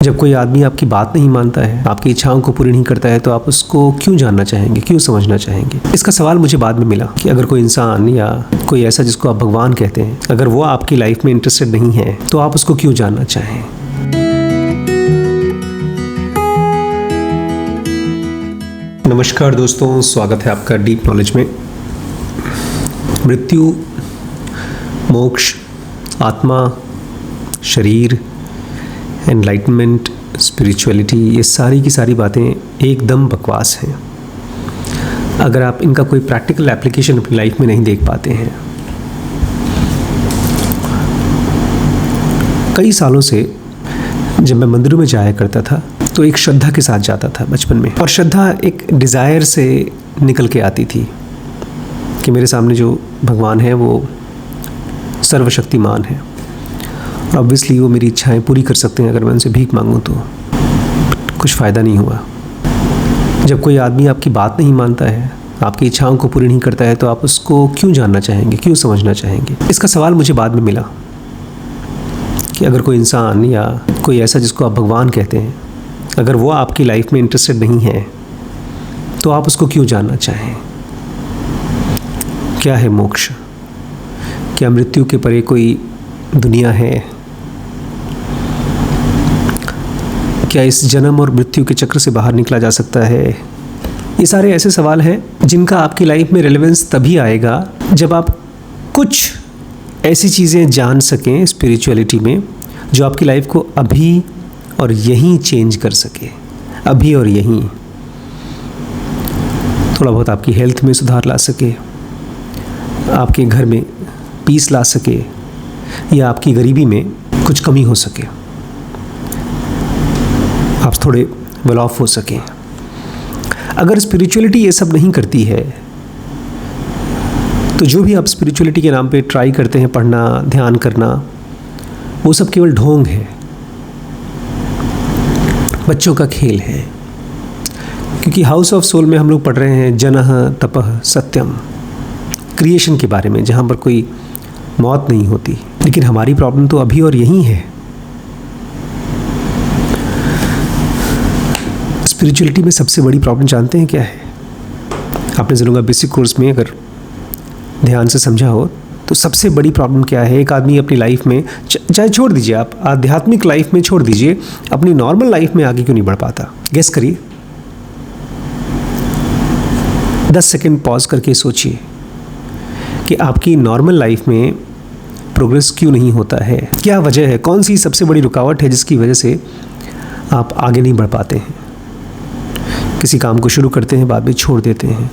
जब कोई आदमी आपकी बात नहीं मानता है, आपकी इच्छाओं को पूरी नहीं करता है, तो आप उसको क्यों जानना चाहेंगे, क्यों समझना चाहेंगे? इसका सवाल मुझे बाद में मिला कि अगर कोई इंसान या कोई ऐसा जिसको आप भगवान कहते हैं, अगर वो आपकी लाइफ में इंटरेस्टेड नहीं है तो आप उसको क्यों जानना चाहें? नमस्कार दोस्तों, स्वागत है आपका डीप नॉलेज में। मृत्यु, मोक्ष, आत्मा, शरीर, एनलाइटमेंट, स्पिरिचुअलिटी, ये सारी की सारी बातें एकदम बकवास हैं अगर आप इनका कोई प्रैक्टिकल एप्लीकेशन अपनी लाइफ में नहीं देख पाते हैं। कई सालों से जब मैं मंदिरों में जाया करता था तो एक श्रद्धा के साथ जाता था बचपन में, और श्रद्धा एक डिज़ायर से निकल के आती थी कि मेरे सामने जो भगवान है वो सर्वशक्तिमान है, ऑब्वियसली वो मेरी इच्छाएं पूरी कर सकते हैं अगर मैं उनसे भीख मांगूं तो। कुछ फ़ायदा नहीं हुआ। जब कोई आदमी आपकी बात नहीं मानता है, आपकी इच्छाओं को पूरी नहीं करता है, तो आप उसको क्यों जानना चाहेंगे, क्यों समझना चाहेंगे? इसका सवाल मुझे बाद में मिला कि अगर कोई इंसान या कोई ऐसा जिसको आप भगवान कहते हैं, अगर वो आपकी लाइफ में इंटरेस्टेड नहीं है तो आप उसको क्यों जानना चाहें? क्या है मोक्ष? क्या मृत्यु के परे कोई दुनिया है? क्या इस जन्म और मृत्यु के चक्र से बाहर निकला जा सकता है? ये सारे ऐसे सवाल हैं जिनका आपकी लाइफ में रेलेवेंस तभी आएगा जब आप कुछ ऐसी चीज़ें जान सकें स्पिरिचुअलिटी में जो आपकी लाइफ को अभी और यहीं चेंज कर सके। अभी और यहीं थोड़ा बहुत आपकी हेल्थ में सुधार ला सके, आपके घर में पीस ला सके, या आपकी गरीबी में कुछ कमी हो सके, आप थोड़े वेल ऑफ हो सकें। अगर स्पिरिचुअलिटी ये सब नहीं करती है तो जो भी आप स्पिरिचुअलिटी के नाम पे ट्राई करते हैं पढ़ना, ध्यान करना, वो सब केवल ढोंग है, बच्चों का खेल है। क्योंकि हाउस ऑफ सोल में हम लोग पढ़ रहे हैं जनः तपः सत्यम, क्रिएशन के बारे में, जहाँ पर कोई मौत नहीं होती। लेकिन हमारी प्रॉब्लम तो अभी और यहीं है। स्पिरिचुअलिटी में सबसे बड़ी प्रॉब्लम जानते हैं क्या है? आपने ज़रूर बेसिक कोर्स में अगर ध्यान से समझा हो तो सबसे बड़ी प्रॉब्लम क्या है? एक आदमी अपनी लाइफ में, चाहे छोड़ दीजिए, आप आध्यात्मिक लाइफ में छोड़ दीजिए, अपनी नॉर्मल लाइफ में आगे क्यों नहीं बढ़ पाता? गेस करिए। 10 सेकंड पॉज करके सोचिए कि आपकी नॉर्मल लाइफ में प्रोग्रेस क्यों नहीं होता है? क्या वजह है? कौन सी सबसे बड़ी रुकावट है जिसकी वजह से आप आगे नहीं बढ़ पाते हैं? किसी काम को शुरू करते हैं, बाद में छोड़ देते हैं।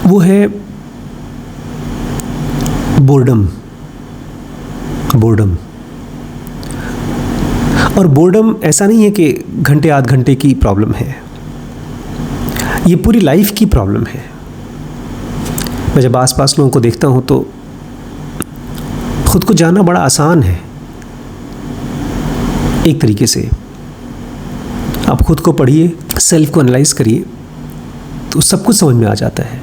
वो है बोर्डम। और बोर्डम ऐसा नहीं है कि घंटे आध घंटे की प्रॉब्लम है, ये पूरी लाइफ की प्रॉब्लम है। मैं जब आसपास लोगों को देखता हूँ तो खुद को जानना बड़ा आसान है। एक तरीके से आप खुद को पढ़िए, सेल्फ को एनालाइज करिए, तो सब कुछ समझ में आ जाता है।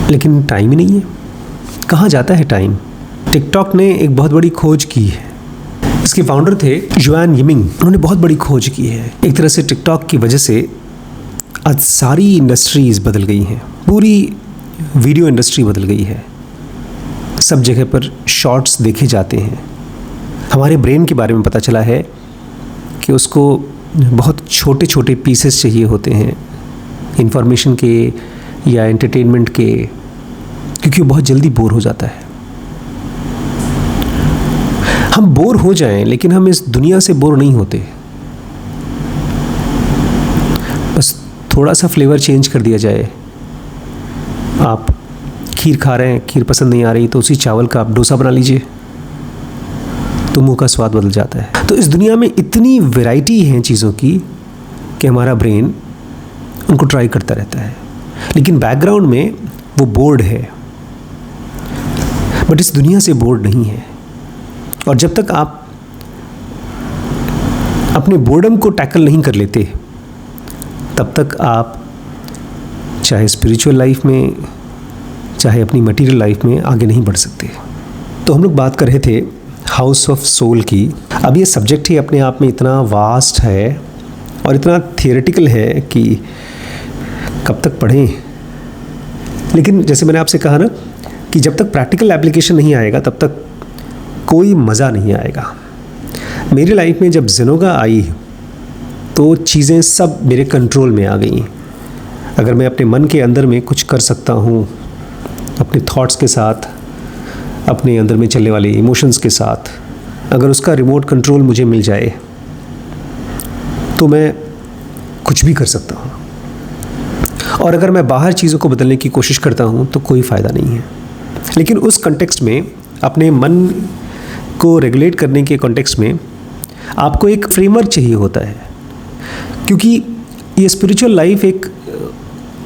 लेकिन टाइम ही नहीं है। कहाँ जाता है टाइम? टिकटॉक ने एक बहुत बड़ी खोज की है। इसके फाउंडर थे जुआन यिमिंग। उन्होंने बहुत बड़ी खोज की है। एक तरह से टिकटॉक की वजह से आज सारी इंडस्ट्रीज़ बदल गई हैं। पूरी वीडियो इंडस्ट्री बदल गई है। सब जगह पर शॉर्ट्स देखे जाते हैं। हमारे ब्रेन के बारे में पता चला है कि उसको बहुत छोटे छोटे पीसेस चाहिए होते हैं इंफॉर्मेशन के या एंटरटेनमेंट के, क्योंकि वो बहुत जल्दी बोर हो जाता है। हम बोर हो जाएं, लेकिन हम इस दुनिया से बोर नहीं होते। बस थोड़ा सा फ्लेवर चेंज कर दिया जाए। आप खीर खा रहे हैं, खीर पसंद नहीं आ रही, तो उसी चावल का आप डोसा बना लीजिए, तो मुंह का स्वाद बदल जाता है। तो इस दुनिया में इतनी वैरायटी है चीज़ों की कि हमारा ब्रेन उनको ट्राई करता रहता है, लेकिन बैकग्राउंड में वो बोर्ड है। बट इस दुनिया से बोर्ड नहीं है। और जब तक आप अपने बोर्डम को टैकल नहीं कर लेते, तब तक आप चाहे स्पिरिचुअल लाइफ में, चाहे अपनी मटेरियल लाइफ में आगे नहीं बढ़ सकते। तो हम लोग बात कर रहे थे हाउस ऑफ सोल की। अब ये सब्जेक्ट ही अपने आप में इतना वास्ट है और इतना थियोरेटिकल है कि कब तक पढ़ें। लेकिन जैसे मैंने आपसे कहा ना कि जब तक प्रैक्टिकल एप्लीकेशन नहीं आएगा तब तक कोई मज़ा नहीं आएगा। मेरी लाइफ में जब ज़ेनोगा आई तो चीज़ें सब मेरे कंट्रोल में आ गई। अगर मैं अपने मन के अंदर में कुछ कर सकता हूँ, अपने थॉट्स के साथ, अपने अंदर में चलने वाले इमोशंस के साथ, अगर उसका रिमोट कंट्रोल मुझे मिल जाए तो मैं कुछ भी कर सकता हूँ। और अगर मैं बाहर चीज़ों को बदलने की कोशिश करता हूँ तो कोई फ़ायदा नहीं है। लेकिन उस कॉन्टेक्स्ट में, अपने मन को रेगुलेट करने के कॉन्टेक्स्ट में आपको एक फ्रेमवर्क चाहिए होता है, क्योंकि ये स्पिरिचुअल लाइफ एक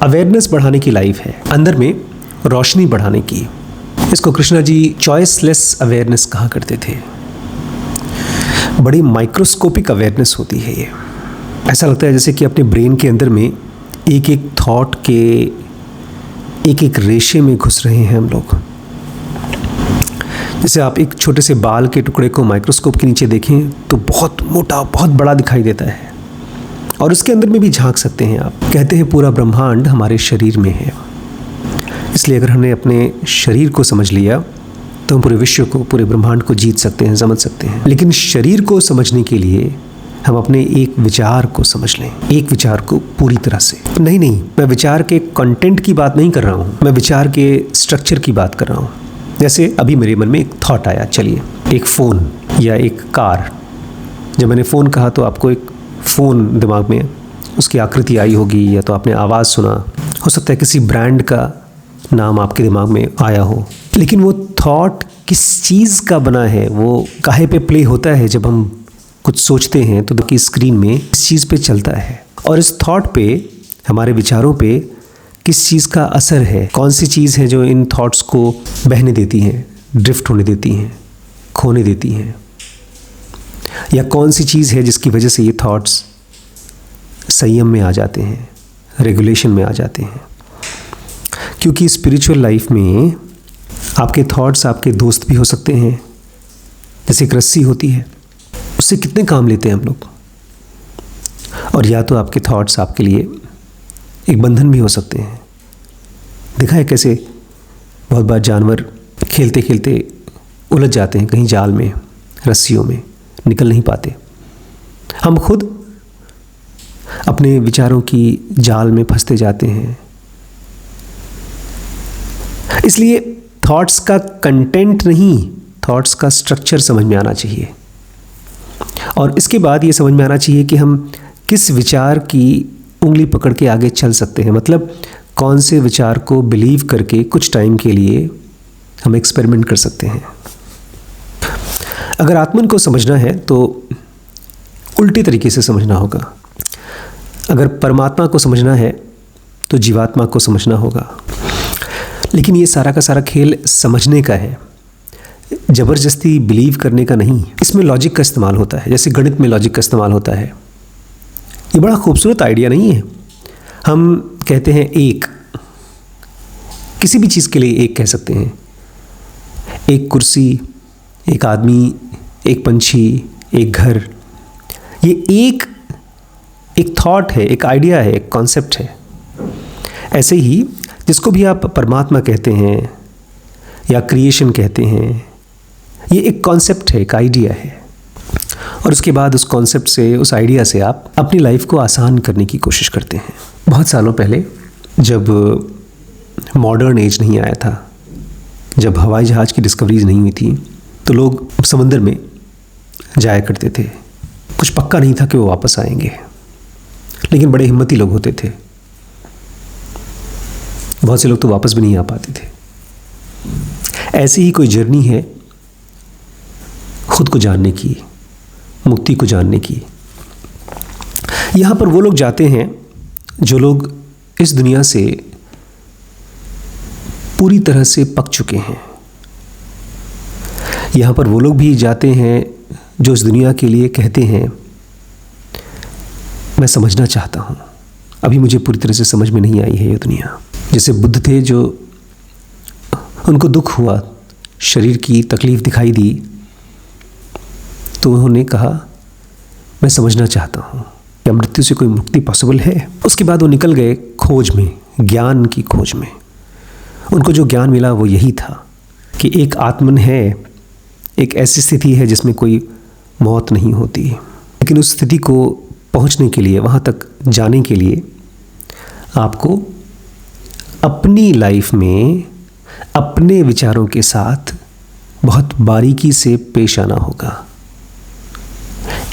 अवेयरनेस बढ़ाने की लाइफ है, अंदर में रोशनी बढ़ाने की। इसको कृष्णा जी चॉइसलेस अवेयरनेस कहा करते थे। बड़ी माइक्रोस्कोपिक अवेयरनेस होती है ये। ऐसा लगता है जैसे कि अपने ब्रेन के अंदर में एक एक थॉट के एक एक रेशे में घुस रहे हैं हम लोग। जैसे आप एक छोटे से बाल के टुकड़े को माइक्रोस्कोप के नीचे देखें तो बहुत मोटा, बहुत बड़ा दिखाई देता है, और उसके अंदर में भी झांक सकते हैं आप। कहते हैं पूरा ब्रह्मांड हमारे शरीर में है। इसलिए अगर हमने अपने शरीर को समझ लिया तो हम पूरे विश्व को, पूरे ब्रह्मांड को जीत सकते हैं, समझ सकते हैं। लेकिन शरीर को समझने के लिए हम अपने एक विचार को समझ लें, एक विचार को पूरी तरह से। नहीं, मैं विचार के कंटेंट की बात नहीं कर रहा हूँ, मैं विचार के स्ट्रक्चर की बात कर रहा हूँ। जैसे अभी मेरे मन में एक थॉट आया, चलिए एक फ़ोन या एक कार। जब मैंने फ़ोन कहा तो आपको एक फ़ोन दिमाग में उसकी आकृति आई होगी, या तो आपने आवाज़ सुना, हो सकता है किसी ब्रांड का नाम आपके दिमाग में आया हो। लेकिन वो थॉट किस चीज़ का बना है, वो काहे पे प्ले होता है जब हम कुछ सोचते हैं तो की स्क्रीन में इस चीज़ पे चलता है, और इस थॉट पे, हमारे विचारों पे किस चीज़ का असर है, कौन सी चीज़ है जो इन थॉट्स को बहने देती हैं, ड्रिफ्ट होने देती हैं, खोने देती हैं, या कौन सी चीज़ है जिसकी वजह से ये थॉट्स संयम में आ जाते हैं, रेगुलेशन में आ जाते हैं। क्योंकि स्पिरिचुअल लाइफ में आपके थॉट्स आपके दोस्त भी हो सकते हैं। जैसे एक रस्सी होती है, उससे कितने काम लेते हैं हम लोग। और या तो आपके थॉट्स आपके लिए एक बंधन भी हो सकते हैं। देखा है कैसे बहुत बार जानवर खेलते खेलते उलझ जाते हैं कहीं जाल में, रस्सियों में, निकल नहीं पाते। हम खुद अपने विचारों की जाल में फंसते जाते हैं। इसलिए थॉट्स का कंटेंट नहीं, थॉट्स का स्ट्रक्चर समझ में आना चाहिए। और इसके बाद ये समझ में आना चाहिए कि हम किस विचार की उंगली पकड़ के आगे चल सकते हैं। मतलब कौन से विचार को बिलीव करके कुछ टाइम के लिए हम एक्सपेरिमेंट कर सकते हैं। अगर आत्मन को समझना है तो उल्टी तरीके से समझना होगा। अगर परमात्मा को समझना है तो जीवात्मा को समझना होगा। लेकिन ये सारा का सारा खेल समझने का है, ज़बरदस्ती बिलीव करने का नहीं। इसमें लॉजिक का इस्तेमाल होता है, जैसे गणित में लॉजिक का इस्तेमाल होता है। ये बड़ा खूबसूरत आइडिया नहीं है। हम कहते हैं एक, किसी भी चीज़ के लिए एक कह सकते हैं। एक कुर्सी, एक आदमी, एक पंछी, एक घर। ये एक थॉट है, एक आइडिया है, एक कॉन्सेप्ट है। ऐसे ही जिसको भी आप परमात्मा कहते हैं या क्रिएशन कहते हैं, ये एक कॉन्सेप्ट है, एक आइडिया है। और उसके बाद उस कॉन्सेप्ट से, उस आइडिया से आप अपनी लाइफ को आसान करने की कोशिश करते हैं। बहुत सालों पहले जब मॉडर्न एज नहीं आया था, जब हवाई जहाज़ की डिस्कवरीज नहीं हुई थी, तो लोग समंदर में जाया करते थे। कुछ पक्का नहीं था कि वो वापस आएंगे, लेकिन बड़े हिम्मती लोग होते थे। बहुत से लोग तो वापस भी नहीं आ पाते थे। ऐसी ही कोई जर्नी है खुद को जानने की, मुक्ति को जानने की। यहाँ पर वो लोग जाते हैं जो लोग इस दुनिया से पूरी तरह से पक चुके हैं। यहाँ पर वो लोग भी जाते हैं जो इस दुनिया के लिए कहते हैं मैं समझना चाहता हूँ, अभी मुझे पूरी तरह से समझ में नहीं आई है ये दुनिया। जैसे बुद्ध थे, जो उनको दुख हुआ, शरीर की तकलीफ दिखाई दी, तो उन्होंने कहा मैं समझना चाहता हूँ क्या मृत्यु से कोई मुक्ति पॉसिबल है। उसके बाद वो निकल गए खोज में, ज्ञान की खोज में। उनको जो ज्ञान मिला वो यही था कि एक आत्मन है, एक ऐसी स्थिति है जिसमें कोई मौत नहीं होती। लेकिन उस स्थिति को पहुंचने के लिए, वहाँ तक जाने के लिए आपको अपनी लाइफ में अपने विचारों के साथ बहुत बारीकी से पेश आना होगा।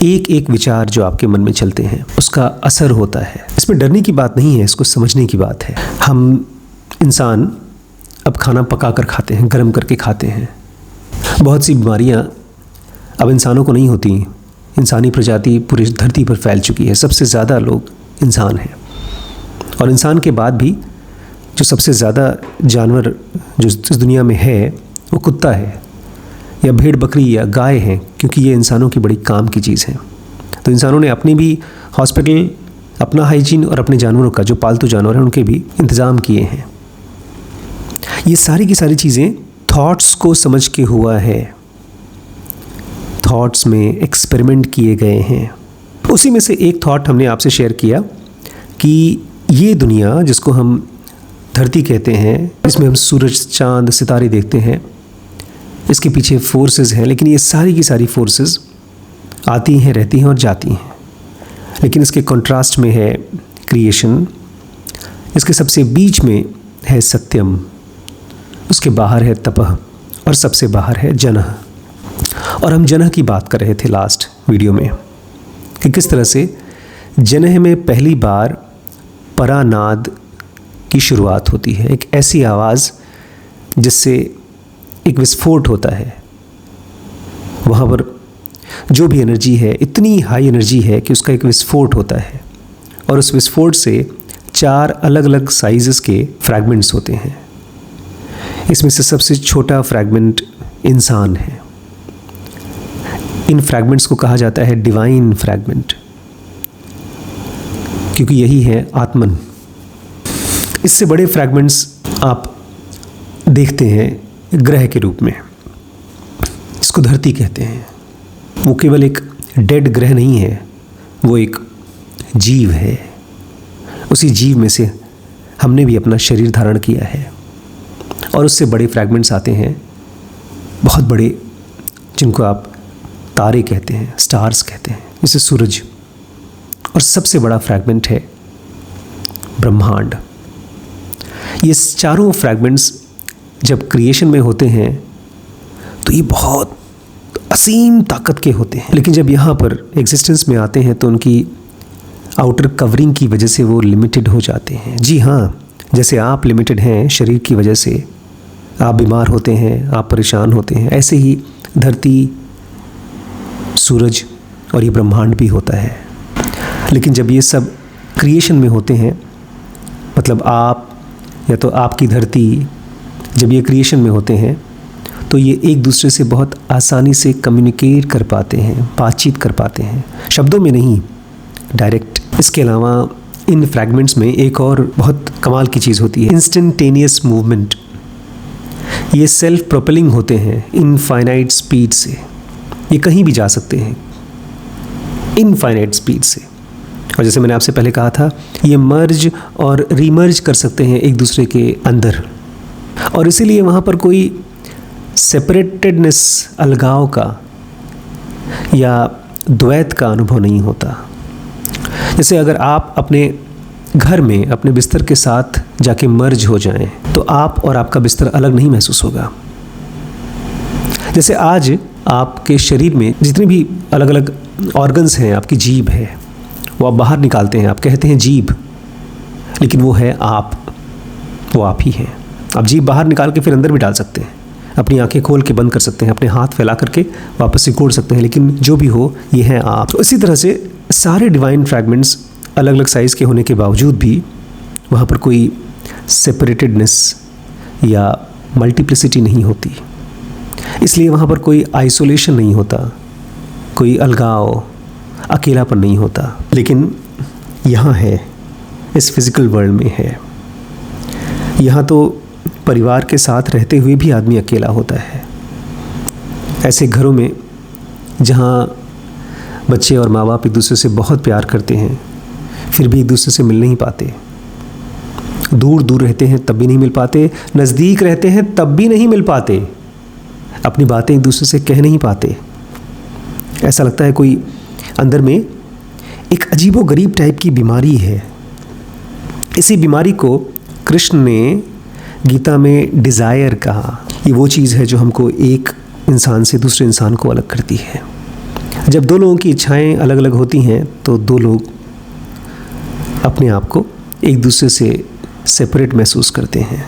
एक एक विचार जो आपके मन में चलते हैं उसका असर होता है। इसमें डरने की बात नहीं है, इसको समझने की बात है। हम इंसान अब खाना पका कर खाते हैं, गर्म करके खाते हैं। बहुत सी बीमारियां अब इंसानों को नहीं होती। इंसानी प्रजाति पूरी धरती पर फैल चुकी है, सबसे ज़्यादा लोग इंसान हैं। और इंसान के बाद भी जो सबसे ज़्यादा जानवर जो इस दुनिया में है वो कुत्ता है, या भेड़ बकरी या गाय है, क्योंकि ये इंसानों की बड़ी काम की चीज़ है। तो इंसानों ने अपनी भी हॉस्पिटल, अपना हाइजीन और अपने जानवरों का, जो पालतू जानवर हैं, उनके भी इंतज़ाम किए हैं। ये सारी की सारी चीज़ें थॉट्स को समझ के हुआ है। थॉट्स में एक्सपेरिमेंट किए गए हैं। उसी में से एक थॉट हमने आपसे शेयर किया कि ये दुनिया जिसको हम धरती कहते हैं, इसमें हम सूरज, चांद, सितारे देखते हैं, इसके पीछे फोर्सेस हैं। लेकिन ये सारी की सारी फोर्सेस आती हैं, रहती हैं और जाती हैं। लेकिन इसके कंट्रास्ट में है क्रिएशन, इसके सबसे बीच में है सत्यम, उसके बाहर है तपह, और सबसे बाहर है जनः। और हम जनः की बात कर रहे थे लास्ट वीडियो में कि किस तरह से जनः में पहली बार परानाद की शुरुआत होती है। एक ऐसी आवाज़ जिससे एक विस्फोट होता है। वहाँ पर जो भी एनर्जी है, इतनी हाई एनर्जी है कि उसका एक विस्फोट होता है, और उस विस्फोट से 4 अलग अलग साइजेस के फ्रैगमेंट्स होते हैं। इसमें से सबसे छोटा फ्रैगमेंट इंसान है। इन फ्रैगमेंट्स को कहा जाता है डिवाइन फ्रैगमेंट, क्योंकि यही है आत्मन। इससे बड़े फ्रैगमेंट्स आप देखते हैं ग्रह के रूप में, इसको धरती कहते हैं। वो केवल एक डेड ग्रह नहीं है, वो एक जीव है। उसी जीव में से हमने भी अपना शरीर धारण किया है। और उससे बड़े फ्रैगमेंट्स आते हैं, बहुत बड़े, जिनको आप तारे कहते हैं, स्टार्स कहते हैं, जैसे सूरज। और सबसे बड़ा फ्रैगमेंट है ब्रह्मांड। ये चारों फ्रैगमेंट्स जब क्रिएशन में होते हैं तो ये बहुत असीम ताकत के होते हैं। लेकिन जब यहाँ पर एग्जिस्टेंस में आते हैं तो उनकी आउटर कवरिंग की वजह से वो लिमिटेड हो जाते हैं। जी हाँ, जैसे आप लिमिटेड हैं शरीर की वजह से, आप बीमार होते हैं, आप परेशान होते हैं, ऐसे ही धरती, सूरज और ये ब्रह्मांड भी होता है। लेकिन जब ये सब क्रिएशन में होते हैं, मतलब आप या तो आपकी धरती, जब ये क्रिएशन में होते हैं तो ये एक दूसरे से बहुत आसानी से कम्युनिकेट कर पाते हैं, बातचीत कर पाते हैं, शब्दों में नहीं, डायरेक्ट। इसके अलावा इन फ्रैगमेंट्स में एक और बहुत कमाल की चीज़ होती है, इंस्टेंटेनियस मूवमेंट। ये सेल्फ प्रोपेलिंग होते हैं इनफाइनाइट स्पीड से। ये कहीं भी जा सकते हैं इनफाइनाइट स्पीड से। और जैसे मैंने आपसे पहले कहा था, ये मर्ज और रीमर्ज कर सकते हैं एक दूसरे के अंदर। और इसीलिए वहाँ पर कोई सेपरेटेडनेस, अलगाव का या द्वैत का अनुभव नहीं होता। जैसे अगर आप अपने घर में अपने बिस्तर के साथ जाके मर्ज हो जाएं, तो आप और आपका बिस्तर अलग नहीं महसूस होगा। जैसे आज आपके शरीर में जितने भी अलग अलग ऑर्गन्स हैं, आपकी जीभ है, वो आप बाहर निकालते हैं, आप कहते हैं जीभ, लेकिन वो है आप, वो आप ही हैं। आप जीभ बाहर निकाल के फिर अंदर भी डाल सकते हैं, अपनी आंखें खोल के बंद कर सकते हैं, अपने हाथ फैला करके वापस सिकोड़ सकते हैं, लेकिन जो भी हो ये है आप। तो इसी तरह से सारे डिवाइन फ्रैगमेंट्स अलग अलग साइज़ के होने के बावजूद भी वहाँ पर कोई सेपरेटेडनेस या मल्टीप्लिसिटी नहीं होती। इसलिए वहाँ पर कोई आइसोलेशन नहीं होता, कोई अलगाव, अकेलापन नहीं होता। लेकिन यहाँ है इस फिज़िकल वर्ल्ड में है। यहाँ तो परिवार के साथ रहते हुए भी आदमी अकेला होता है। ऐसे घरों में जहाँ बच्चे और माँ बाप एक दूसरे से बहुत प्यार करते हैं, फिर भी एक दूसरे से मिल नहीं पाते। दूर दूर रहते हैं तब भी नहीं मिल पाते, नज़दीक रहते हैं तब भी नहीं मिल पाते, अपनी बातें एक दूसरे से कह नहीं पाते। ऐसा लगता है कोई अंदर में एक अजीबोगरीब टाइप की बीमारी है। इसी बीमारी को कृष्ण ने गीता में डिज़ायर कहा। ये वो चीज़ है जो हमको एक इंसान से दूसरे इंसान को अलग करती है। जब दो लोगों की इच्छाएं अलग अलग होती हैं तो दो लोग अपने आप को एक दूसरे से सेपरेट महसूस करते हैं।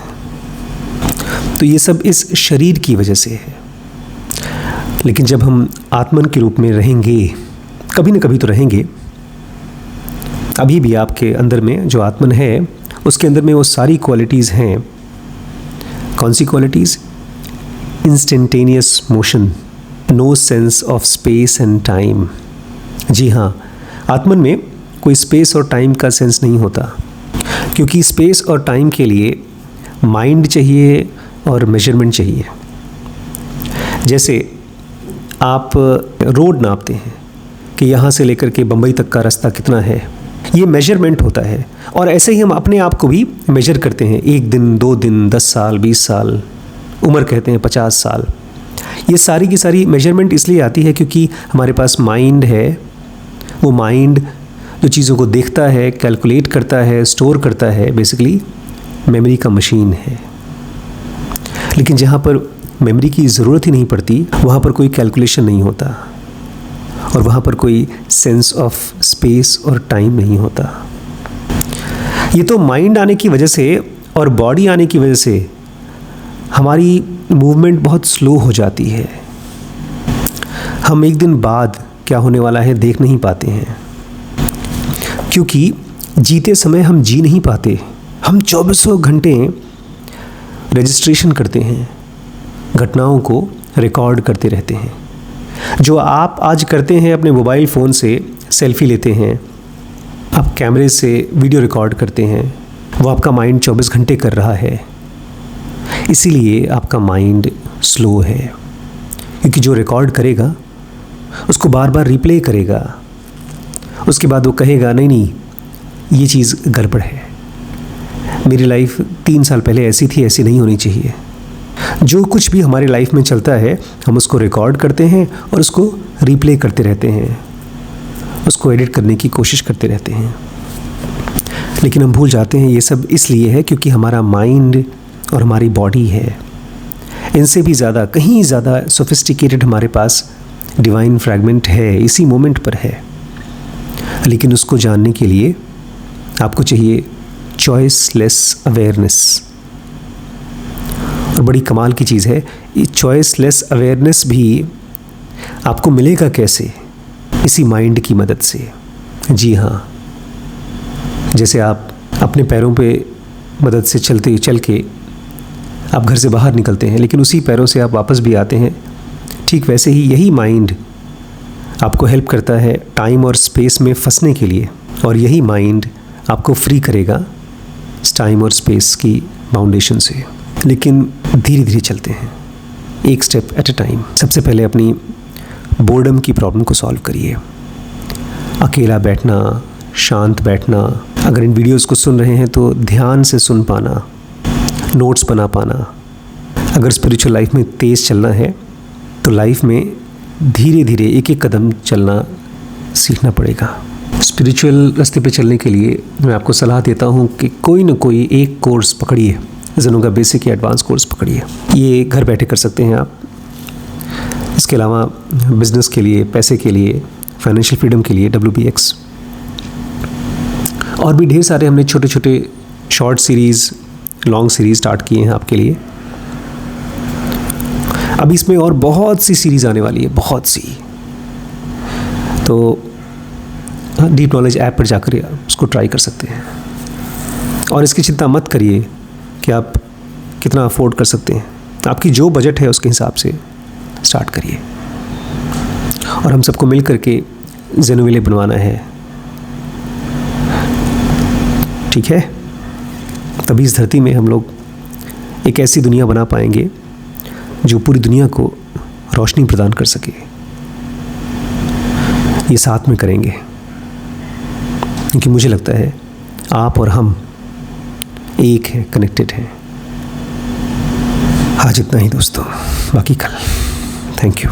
तो ये सब इस शरीर की वजह से है। लेकिन जब हम आत्मन के रूप में रहेंगे, कभी न कभी तो रहेंगे, अभी भी आपके अंदर में जो आत्मन है उसके अंदर में वो सारी क्वालिटीज़ हैं। कौन सी qualities? Instantaneous motion, no sense of space and time. जी हाँ, आत्मन में कोई स्पेस और टाइम का सेंस नहीं होता, क्योंकि स्पेस और टाइम के लिए माइंड चाहिए और मेजरमेंट चाहिए। जैसे आप रोड नापते हैं कि यहाँ से लेकर के बम्बई तक का रास्ता कितना है, ये मेजरमेंट होता है। और ऐसे ही हम अपने आप को भी मेजर करते हैं, 1 दिन, 2 दिन, 10 साल, 20 साल, उम्र कहते हैं 50 साल। ये सारी की सारी मेजरमेंट इसलिए आती है क्योंकि हमारे पास माइंड है। वो माइंड जो चीज़ों को देखता है, कैलकुलेट करता है, स्टोर करता है, बेसिकली मेमोरी का मशीन है। लेकिन जहाँ पर मेमोरी की ज़रूरत ही नहीं पड़ती, वहाँ पर कोई कैलकुलेशन नहीं होता और वहाँ पर कोई सेंस ऑफ स्पेस और टाइम नहीं होता। ये तो माइंड आने की वजह से और बॉडी आने की वजह से हमारी मूवमेंट बहुत स्लो हो जाती है। हम एक दिन बाद क्या होने वाला है देख नहीं पाते हैं, क्योंकि जीते समय हम जी नहीं पाते। हम 2400 घंटे रजिस्ट्रेशन करते हैं, घटनाओं को रिकॉर्ड करते रहते हैं। जो आप आज करते हैं अपने मोबाइल फ़ोन से, सेल्फी लेते हैं, आप कैमरे से वीडियो रिकॉर्ड करते हैं, वो आपका माइंड 24 घंटे कर रहा है। इसीलिए आपका माइंड स्लो है, क्योंकि जो रिकॉर्ड करेगा उसको बार बार रिप्ले करेगा। उसके बाद वो कहेगा नहीं नहीं, ये चीज़ गड़बड़ है, मेरी लाइफ 3 साल पहले ऐसी थी, ऐसी नहीं होनी चाहिए। जो कुछ भी हमारी लाइफ में चलता है हम उसको रिकॉर्ड करते हैं और उसको रिप्ले करते रहते हैं, उसको एडिट करने की कोशिश करते रहते हैं। लेकिन हम भूल जाते हैं ये सब इसलिए है क्योंकि हमारा माइंड और हमारी बॉडी है, इनसे भी ज़्यादा, कहीं ज़्यादा सोफिस्टिकेटेड हमारे पास डिवाइन फ्रैगमेंट है, इसी मोमेंट पर है। लेकिन उसको जानने के लिए आपको चाहिए चॉइसलेस अवेयरनेस। और बड़ी कमाल की चीज़ है, ये चॉइसलेस अवेयरनेस भी आपको मिलेगा कैसे? इसी माइंड की मदद से। जी हाँ, जैसे आप अपने पैरों पे मदद से चल के आप घर से बाहर निकलते हैं, लेकिन उसी पैरों से आप वापस भी आते हैं, ठीक वैसे ही यही माइंड आपको हेल्प करता है टाइम और स्पेस में फंसने के लिए। और यही माइंड आपको फ्री करेगा टाइम और स्पेस की बाउंडेशन से। लेकिन धीरे धीरे चलते हैं, एक स्टेप एट अ टाइम। सबसे पहले अपनी बोर्डम की प्रॉब्लम को सॉल्व करिए। अकेला बैठना, शांत बैठना। अगर इन वीडियोस को सुन रहे हैं तो ध्यान से सुन पाना, नोट्स बना पाना। अगर स्पिरिचुअल लाइफ में तेज़ चलना है तो लाइफ में धीरे धीरे एक एक कदम चलना सीखना पड़ेगा। स्पिरिचुअल रास्ते पे चलने के लिए मैं आपको सलाह देता हूँ कि कोई ना कोई एक कोर्स पकड़िए, ज़ेनो का बेसिक या एडवांस कोर्स पकड़िए। ये घर बैठे कर सकते हैं आप। इसके अलावा बिज़नेस के लिए, पैसे के लिए, फाइनेंशियल फ्रीडम के लिए WBX और भी ढेर सारे हमने छोटे छोटे short series, long series start किए हैं आपके लिए। अभी इसमें और बहुत सी सीरीज़ आने वाली है, बहुत सी। तो डीप नॉलेज ऐप पर जाकर उसको ट्राई कर सकते हैं। और इसकी चिंता मत करिए कि आप कितना अफोर्ड कर सकते हैं। आपकी जो बजट है उसके हिसाब से स्टार्ट करिए। और हम सबको मिल करके ज़ेनो विले बनवाना है। ठीक है, तभी इस धरती में हम लोग एक ऐसी दुनिया बना पाएंगे जो पूरी दुनिया को रोशनी प्रदान कर सके। ये साथ में करेंगे, क्योंकि मुझे लगता है आप और हम एक हैं, कनेक्टेड हैं। आज इतना ही दोस्तों, बाकी कल। Thank you.